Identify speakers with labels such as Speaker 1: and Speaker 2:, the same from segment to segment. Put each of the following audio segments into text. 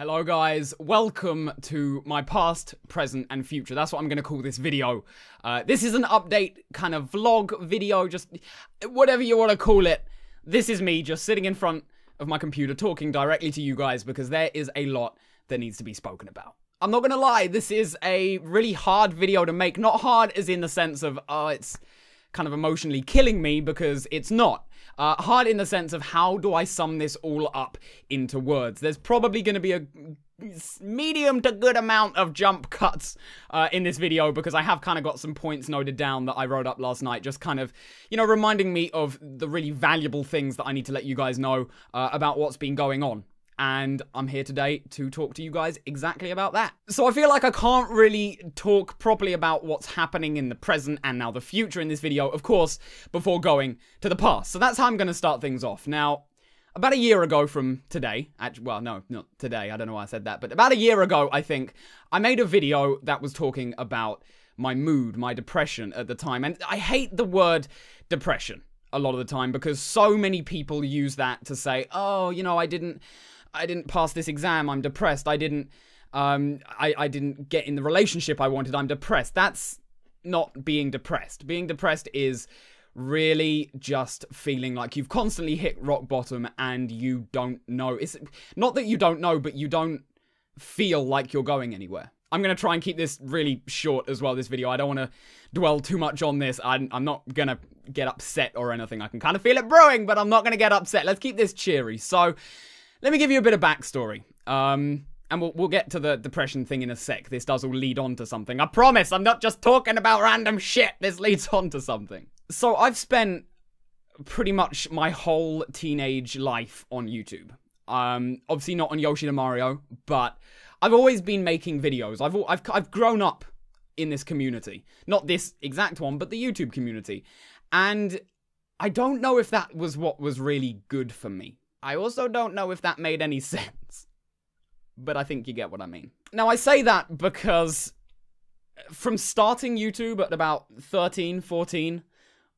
Speaker 1: Hello guys, welcome to my past, present, and future. That's what I'm going to call this video. This is an update kind of vlog video, just whatever you want to call it. This is me just sitting in front of my computer talking directly to you guys because there is a lot that needs to be spoken about. I'm not going to lie, this is a really hard video to make. Not hard as in the sense of, it's kind of emotionally killing me, because it's not. Hard in the sense of how do I sum this all up into words. There's probably going to be a medium to good amount of jump cuts in this video, because I have kind of got some points noted down that I wrote up last night, just kind of, you know, reminding me of the really valuable things that I need to let you guys know about what's been going on. And I'm here today to talk to you guys exactly about that. So I feel like I can't really talk properly about what's happening in the present and now the future in this video, of course, before going to the past. So that's how I'm going to start things off. Now, about a year ago from today, actually, well, no, not today, I don't know why I said that, but about a year ago, I think, I made a video that was talking about my mood, my depression at the time. And I hate the word depression a lot of the time, because so many people use that to say, oh, you know, I didn't pass this exam, I'm depressed. I didn't get in the relationship I wanted, I'm depressed. That's not being depressed. Being depressed is really just feeling like you've constantly hit rock bottom and you don't know. It's not that you don't know, but you don't feel like you're going anywhere. I'm going to try and keep this really short as well, this video. I don't want to dwell too much on this. I'm not going to get upset or anything. I can kind of feel it brewing, but I'm not going to get upset. Let's keep this cheery. So let me give you a bit of backstory, and we'll get to the depression thing in a sec. This does all lead on to something. I promise, I'm not just talking about random shit. This leads on to something. So I've spent pretty much my whole teenage life on YouTube. Obviously not on YoshiToMario, but I've always been making videos. I've grown up in this community. Not this exact one, but the YouTube community. And I don't know if that was what was really good for me. I also don't know if that made any sense, but I think you get what I mean. Now, I say that because from starting YouTube at about 13, 14,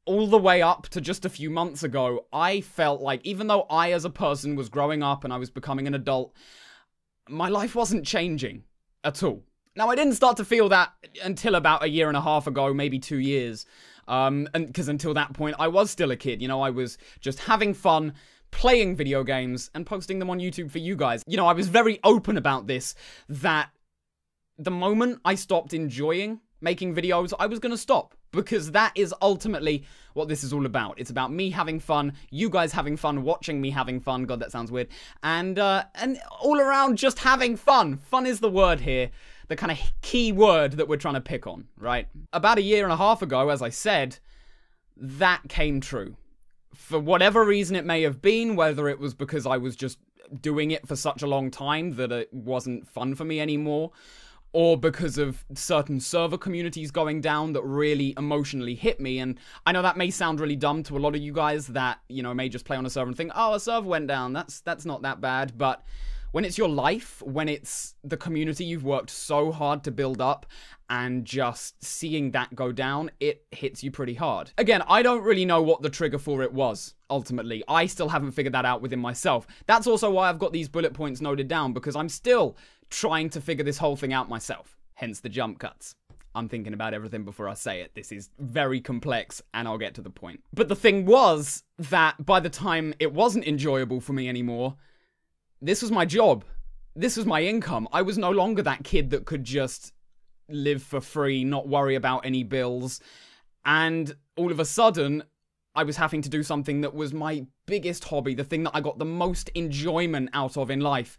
Speaker 1: all the way up to just a few months ago, I felt like even though I as a person was growing up and I was becoming an adult, my life wasn't changing at all. Now, I didn't start to feel that until about a year and a half ago, maybe 2 years, and because until that point, I was still a kid. You know, I was just having fun, playing video games and posting them on YouTube for you guys. You know, I was very open about this, that the moment I stopped enjoying making videos, I was going to stop, because that is ultimately what this is all about. It's about me having fun, you guys having fun, watching me having fun. God, that sounds weird. And all around just having fun. Fun is the word here, the kind of key word that we're trying to pick on, right? About a year and a half ago, as I said, that came true. For whatever reason it may have been, whether it was because I was just doing it for such a long time that it wasn't fun for me anymore, or because of certain server communities going down that really emotionally hit me. And I know that may sound really dumb to a lot of you guys that, you know, may just play on a server and think, oh, a server went down, that's not that bad. But when it's your life, when it's the community you've worked so hard to build up, and just seeing that go down, it hits you pretty hard. Again, I don't really know what the trigger for it was, ultimately. I still haven't figured that out within myself. That's also why I've got these bullet points noted down, because I'm still trying to figure this whole thing out myself. Hence the jump cuts. I'm thinking about everything before I say it. This is very complex, and I'll get to the point. But the thing was that by the time it wasn't enjoyable for me anymore, this was my job. This was my income. I was no longer that kid that could just live for free, not worry about any bills. And all of a sudden, I was having to do something that was my biggest hobby, the thing that I got the most enjoyment out of in life,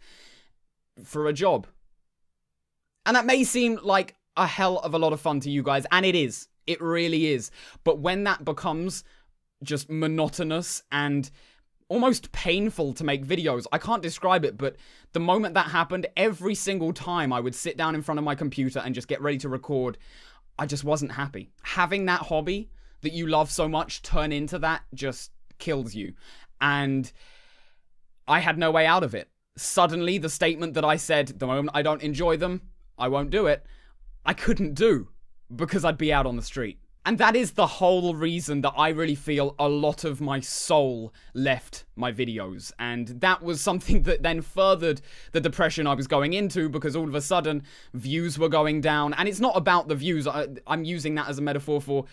Speaker 1: for a job. And that may seem like a hell of a lot of fun to you guys, and it is. It really is. But when that becomes just monotonous and almost painful to make videos, I can't describe it, but the moment that happened, every single time I would sit down in front of my computer and just get ready to record, I just wasn't happy. Having that hobby that you love so much turn into that just kills you. And I had no way out of it. Suddenly, the statement that I said, the moment I don't enjoy them, I won't do it, I couldn't do, because I'd be out on the street. And that is the whole reason that I really feel a lot of my soul left my videos. And that was something that then furthered the depression I was going into, because all of a sudden views were going down. And it's not about the views. I'm using that as a metaphor for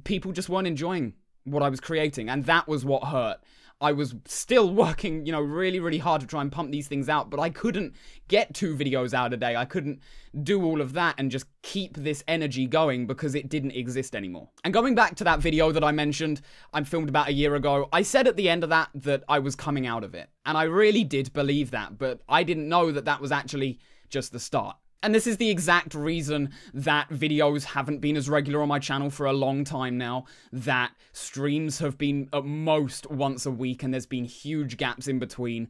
Speaker 1: people just weren't enjoying what I was creating. And that was what hurt. I was still working, really, really hard to try and pump these things out, but I couldn't get 2 videos out a day. I couldn't do all of that and just keep this energy going because it didn't exist anymore. And going back to that video that I mentioned, I filmed about a year ago, I said at the end of that I was coming out of it. And I really did believe that, but I didn't know that that was actually just the start. And this is the exact reason that videos haven't been as regular on my channel for a long time now, that streams have been at most once a week and there's been huge gaps in between,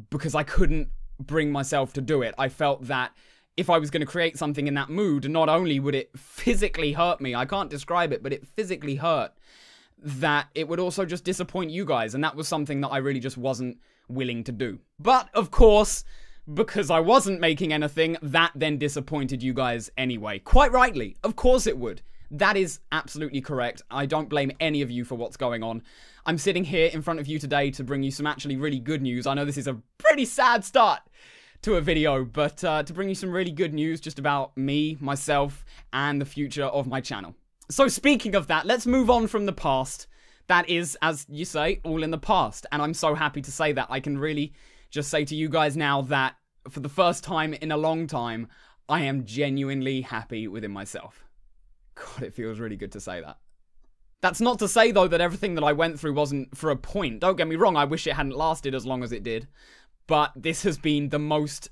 Speaker 1: because I couldn't bring myself to do it. I felt that if I was going to create something in that mood, not only would it physically hurt me, I can't describe it, but it physically hurt, that it would also just disappoint you guys. And that was something that I really just wasn't willing to do. But of course, because I wasn't making anything, that then disappointed you guys anyway. Quite rightly. Of course it would. That is absolutely correct. I don't blame any of you for what's going on. I'm sitting here in front of you today to bring you some actually really good news. I know this is a pretty sad start to a video, but to bring you some really good news just about me, myself, and the future of my channel. So speaking of that, let's move on from the past. That is, as you say, all in the past. And I'm so happy to say that. I can really just say to you guys now that for the first time in a long time, I am genuinely happy within myself. God, it feels really good to say that. That's not to say, though, that everything that I went through wasn't for a point. Don't get me wrong, I wish it hadn't lasted as long as it did. But this has been the most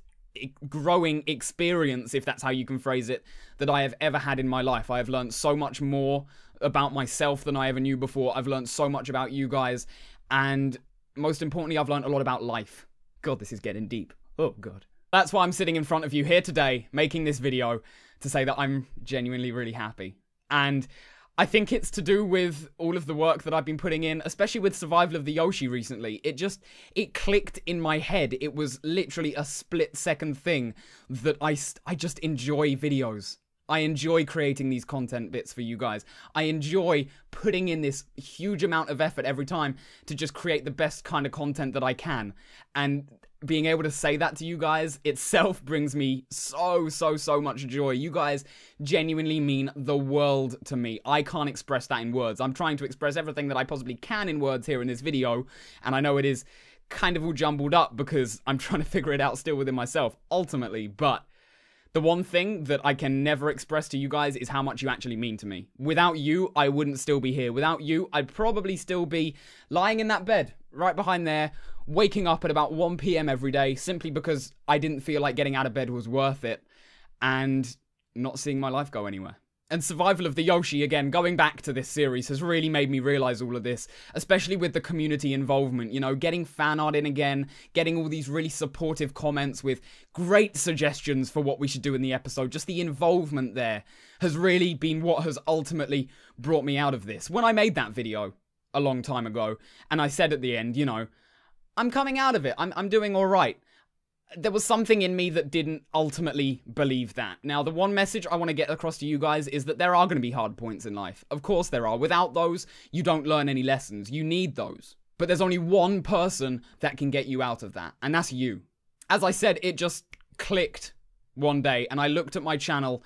Speaker 1: growing experience, if that's how you can phrase it, that I have ever had in my life. I have learned so much more about myself than I ever knew before. I've learned so much about you guys. And most importantly, I've learned a lot about life. God, this is getting deep. Oh, God. That's why I'm sitting in front of you here today, making this video, to say that I'm genuinely really happy. And I think it's to do with all of the work that I've been putting in, especially with Survival of the Yoshi recently. It clicked in my head. It was literally a split-second thing that I just enjoy videos. I enjoy creating these content bits for you guys. I enjoy putting in this huge amount of effort every time to just create the best kind of content that I can. And being able to say that to you guys itself brings me so much joy. You guys genuinely mean the world to me. I can't express that in words. I'm trying to express everything that I possibly can in words here in this video, and I know it is kind of all jumbled up because I'm trying to figure it out still within myself, ultimately, but the one thing that I can never express to you guys is how much you actually mean to me. Without you, I wouldn't still be here. Without you, I'd probably still be lying in that bed right behind there, waking up at about 1 PM every day simply because I didn't feel like getting out of bed was worth it and not seeing my life go anywhere. And Survival of the Yoshi, again, going back to this series, has really made me realize all of this, especially with the community involvement, getting fan art in again, getting all these really supportive comments with great suggestions for what we should do in the episode. Just the involvement there has really been what has ultimately brought me out of this. When I made that video a long time ago, and I said at the end, I'm coming out of it, I'm doing all right. There was something in me that didn't ultimately believe that. Now, the one message I want to get across to you guys is that there are going to be hard points in life. Of course there are. Without those, you don't learn any lessons. You need those. But there's only one person that can get you out of that, and that's you. As I said, it just clicked one day, and I looked at my channel,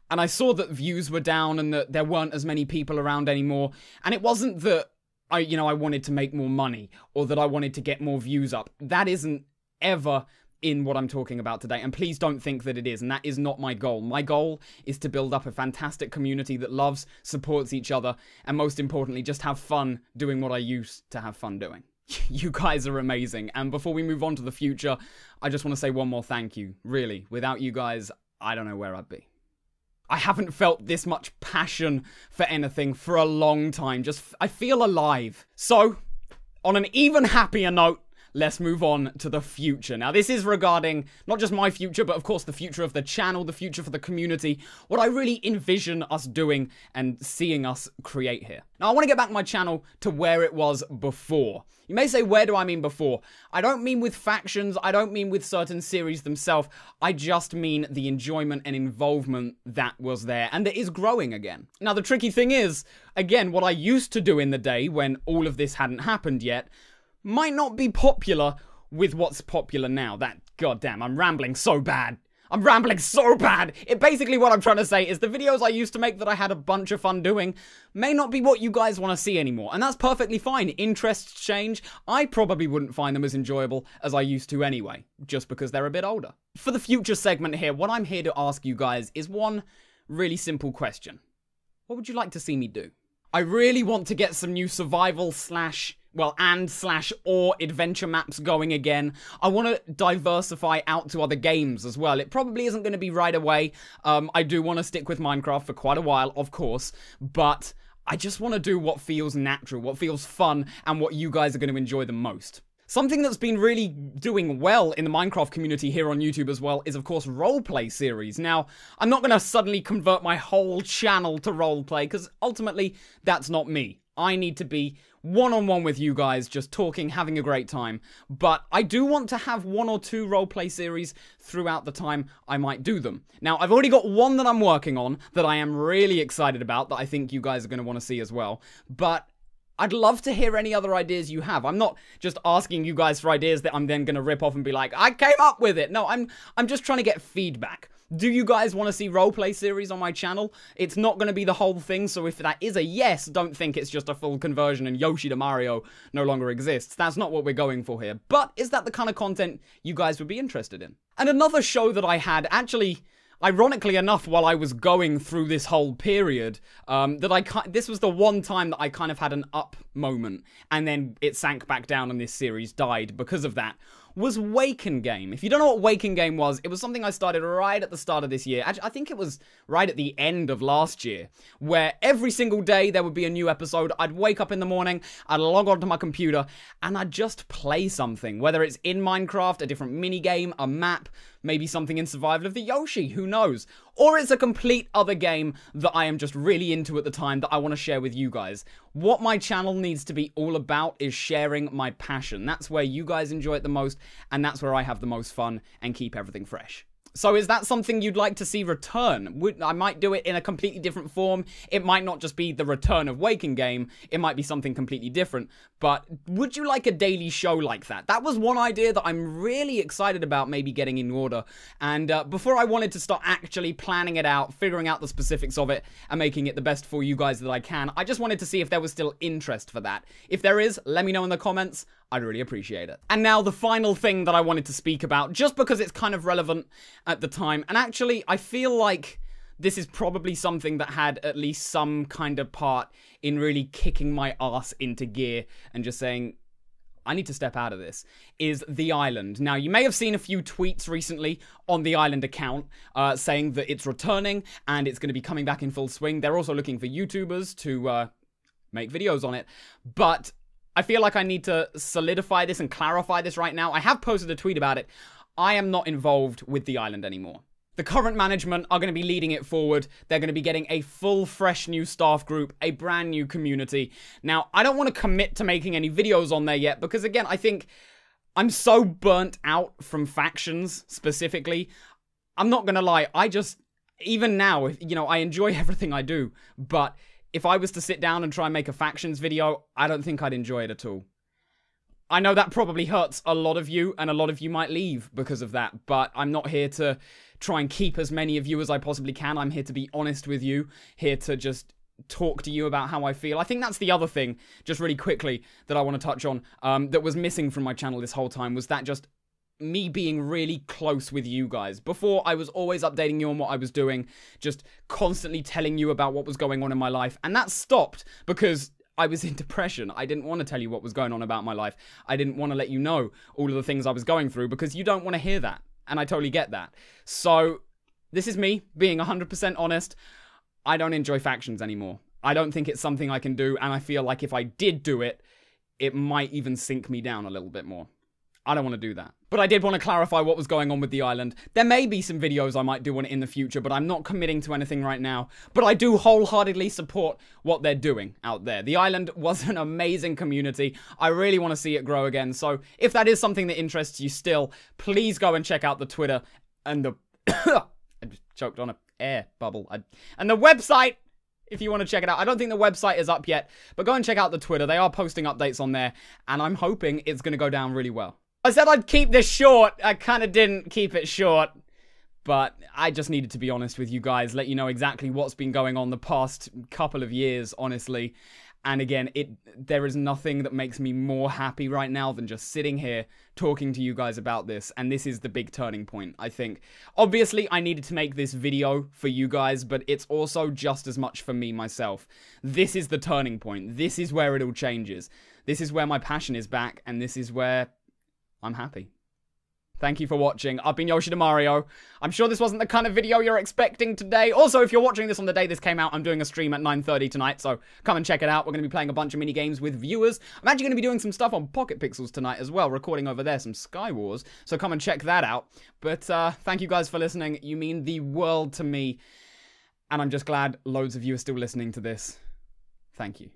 Speaker 1: and I saw that views were down and that there weren't as many people around anymore. And it wasn't that I wanted to make more money or that I wanted to get more views up. That isn't ever in what I'm talking about today, and please don't think that it is, and that is not my goal. My goal is to build up a fantastic community that loves, supports each other, and most importantly, just have fun doing what I used to have fun doing. You guys are amazing, and before we move on to the future, I just want to say one more thank you. Really, without you guys, I don't know where I'd be. I haven't felt this much passion for anything for a long time. I feel alive. So, on an even happier note, let's move on to the future. Now, this is regarding not just my future, but of course the future of the channel, the future for the community, what I really envision us doing and seeing us create here. Now, I want to get back my channel to where it was before. You may say, where do I mean before? I don't mean with factions, I don't mean with certain series themselves, I just mean the enjoyment and involvement that was there, and that is growing again. Now, the tricky thing is, again, what I used to do in the day when all of this hadn't happened yet, might not be popular with what's popular now. That, goddamn, I'm rambling so bad. I'm rambling so bad. Basically what I'm trying to say is the videos I used to make that I had a bunch of fun doing may not be what you guys want to see anymore. And that's perfectly fine. Interests change. I probably wouldn't find them as enjoyable as I used to anyway, just because they're a bit older. For the future segment here, what I'm here to ask you guys is one really simple question. What would you like to see me do? I really want to get some new survival or adventure maps going again. I want to diversify out to other games as well. It probably isn't going to be right away. I do want to stick with Minecraft for quite a while, of course, but I just want to do what feels natural, what feels fun, and what you guys are going to enjoy the most. Something that's been really doing well in the Minecraft community here on YouTube as well is, of course, roleplay series. Now, I'm not going to suddenly convert my whole channel to roleplay, because ultimately, that's not me. I need to be one-on-one with you guys, just talking, having a great time. But I do want to have 1 or 2 roleplay series throughout the time I might do them. Now, I've already got one that I'm working on that I am really excited about, that I think you guys are going to want to see as well. But I'd love to hear any other ideas you have. I'm not just asking you guys for ideas that I'm then going to rip off and be like, I came up with it. No, I'm just trying to get feedback. Do you guys want to see roleplay series on my channel? It's not going to be the whole thing, so if that is a yes, don't think it's just a full conversion and YoshiToMario no longer exists. That's not what we're going for here. But is that the kind of content you guys would be interested in? And another show that I had, actually, ironically enough, while I was going through this whole period, this was the one time that I kind of had an up moment, and then it sank back down and this series died because of that, was Waken Game. If you don't know what Waken Game was, it was something I started right at the start of this year. Actually, I think it was right at the end of last year, where every single day there would be a new episode. I'd wake up in the morning, I'd log onto my computer, and I'd just play something. Whether it's in Minecraft, a different mini game, a map, maybe something in Survival of the Yoshi, who knows? Or it's a complete other game that I am just really into at the time that I want to share with you guys. What my channel needs to be all about is sharing my passion. That's where you guys enjoy it the most, and that's where I have the most fun and keep everything fresh. So is that something you'd like to see return? I might do it in a completely different form. It might not just be the return of Waken Game. It might be something completely different. But would you like a daily show like that? That was one idea that I'm really excited about maybe getting in order. And before I wanted to start actually planning it out, figuring out the specifics of it, and making it the best for you guys that I can, I just wanted to see if there was still interest for that. If there is, let me know in the comments. I'd really appreciate it. And now the final thing that I wanted to speak about, just because it's kind of relevant at the time, and actually I feel like this is probably something that had at least some kind of part in really kicking my ass into gear and just saying, I need to step out of this, is The Island. Now, you may have seen a few tweets recently on The Island account saying that it's returning and it's going to be coming back in full swing. They're also looking for YouTubers to make videos on it, but I feel like I need to solidify this and clarify this right now. I have posted a tweet about it. I am not involved with The Island anymore. The current management are going to be leading it forward. They're going to be getting a full, fresh new staff group, a brand new community. Now, I don't want to commit to making any videos on there yet because, again, I think I'm so burnt out from factions specifically. I'm not going to lie. Even now, I enjoy everything I do, but if I was to sit down and try and make a factions video, I don't think I'd enjoy it at all. I know that probably hurts a lot of you, and a lot of you might leave because of that, but I'm not here to try and keep as many of you as I possibly can. I'm here to be honest with you, here to just talk to you about how I feel. I think that's the other thing, just really quickly, that I want to touch on, that was missing from my channel this whole time, was that just me being really close with you guys. Before, I was always updating you on what I was doing, just constantly telling you about what was going on in my life, and that stopped because I was in depression. I didn't want to tell you what was going on about my life. I didn't want to let you know all of the things I was going through because you don't want to hear that, and I totally get that. So, this is me being 100% honest. I don't enjoy factions anymore. I don't think it's something I can do, and I feel like if I did do it, it might even sink me down a little bit more. I don't want to do that. But I did want to clarify what was going on with the island. There may be some videos I might do on it in the future, but I'm not committing to anything right now. But I do wholeheartedly support what they're doing out there. The island was an amazing community. I really want to see it grow again. So if that is something that interests you still, please go and check out the Twitter and the... I just choked on an air bubble. And the website, if you want to check it out. I don't think the website is up yet, but go and check out the Twitter. They are posting updates on there, and I'm hoping it's going to go down really well. I said I'd keep this short. I kind of didn't keep it short, but I just needed to be honest with you guys, let you know exactly what's been going on the past couple of years, honestly. And again, there is nothing that makes me more happy right now than just sitting here talking to you guys about this. And this is the big turning point, I think. Obviously, I needed to make this video for you guys, but it's also just as much for me myself. This is the turning point. This is where it all changes. This is where my passion is back, and this is where I'm happy. Thank you for watching. I've been YoshiToMario. I'm sure this wasn't the kind of video you're expecting today. Also, if you're watching this on the day this came out, I'm doing a stream at 9:30 tonight, so come and check it out. We're going to be playing a bunch of mini games with viewers. I'm actually going to be doing some stuff on Pocket Pixels tonight as well, recording over there some Sky Wars, so come and check that out. But thank you guys for listening. You mean the world to me, and I'm just glad loads of you are still listening to this. Thank you.